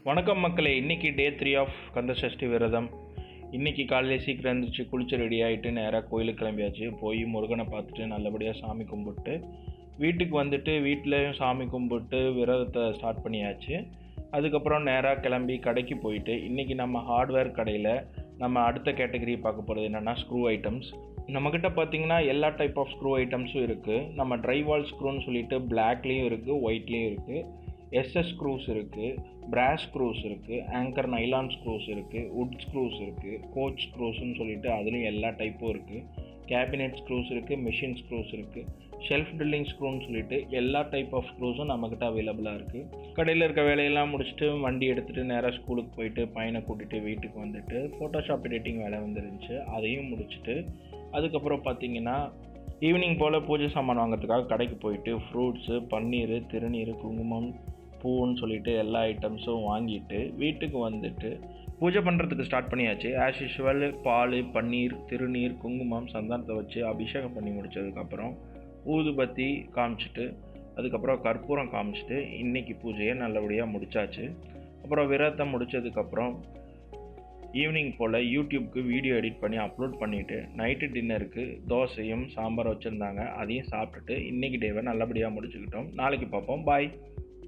வணக்கம் மக்களே. இன்றைக்கி டே 3 ஆஃப் கந்தசஷ்டி விரதம். இன்றைக்கி காலையில் சீக்கிரம் எழுந்திரிச்சு குளிச்சு ரெடி ஆகிட்டு நேராக கோயிலுக்கு கிளம்பியாச்சு. போய் முருகனை பார்த்துட்டு நல்லபடியாக சாமி கும்பிட்டு வீட்டுக்கு வந்துட்டு வீட்டிலையும் சாமி கும்பிட்டு விரதத்தை ஸ்டார்ட் பண்ணியாச்சு. அதுக்கப்புறம் நேராக கிளம்பி கடைக்கு போயிட்டு இன்றைக்கி நம்ம ஹார்ட்வேர் கடையில் நம்ம அடுத்த கேட்டகரி பார்க்க போகிறது என்னென்னா ஸ்க்ரூ ஐட்டம்ஸ். நம்மக்கிட்ட பார்த்திங்கன்னா எல்லா டைப் ஆஃப் ஸ்க்ரூ ஐட்டம்ஸும் இருக்குது. நம்ம ட்ரைவால் ஸ்க்ரூன்னு சொல்லிட்டு பிளாக்லேயும் இருக்குது, ஒயிட்லேயும் இருக்குது. எஸ்எஸ் ஸ்க்ரூஸ் இருக்குது, பிராஸ் ஸ்க்ரூஸ் இருக்குது, ஆங்கர் நைலான் ஸ்க்ரூஸ் இருக்குது, வுட் ஸ்க்ரூஸ் இருக்குது, கோச் ஸ்க்ரூஸ்ன்னு சொல்லிட்டு அதுலேயும் எல்லா டைப்பும் இருக்குது. கேபினெட் ஸ்க்ரூஸ் இருக்குது, மிஷின் ஸ்க்ரூஸ் இருக்குது, ஷெல்ஃப் ட்ரில்லிங் ஸ்க்ரூன்னு சொல்லிட்டு எல்லா டைப் ஆஃப் ஸ்க்ரூஸும் நம்மக்கிட்ட அவைலபிளாக இருக்குது. கடையில் இருக்க வேலையெல்லாம் முடிச்சுட்டு வண்டி எடுத்துகிட்டு நேராக ஸ்கூலுக்கு போயிட்டு பையனை கூட்டிகிட்டு வீட்டுக்கு வந்துட்டு ஃபோட்டோஷாப் எடிட்டிங் வேலை வந்துருந்துச்சு, அதையும் முடிச்சுட்டு அதுக்கப்புறம் பார்த்திங்கன்னா ஈவினிங் போல் பூஜை சாமான் வாங்கிறதுக்காக கடைக்கு போயிட்டு ஃப்ரூட்ஸு, பன்னீர், திருநீர், குங்குமம், பூன்னு சொல்லிட்டு எல்லா ஐட்டம்ஸும் வாங்கிட்டு வீட்டுக்கு வந்துட்டு பூஜை பண்ணுறதுக்கு ஸ்டார்ட் பண்ணியாச்சு. ஆஸ் யூஷுவல் பால், பன்னீர், திருநீர், குங்குமம், சந்தானத்தை வச்சு அபிஷேகம் பண்ணி முடித்ததுக்கப்புறம் ஊதுபத்தி காமிச்சிட்டு அதுக்கப்புறம் கற்பூரம் காமிச்சிட்டு இன்றைக்கி பூஜையை நல்லபடியாக முடித்தாச்சு. அப்புறம் விரதத்தை முடித்ததுக்கப்புறம் ஈவினிங் போல் யூடியூப்க்கு வீடியோ எடிட் பண்ணி அப்லோட் பண்ணிவிட்டு நைட்டு டின்னருக்கு தோசையும் சாம்பார் வச்சுருந்தாங்க, அதையும் சாப்பிட்டுட்டு இன்றைக்கி டேவை நல்லபடியாக முடிச்சுக்கிட்டோம். நாளைக்கு பார்ப்போம். பாய்.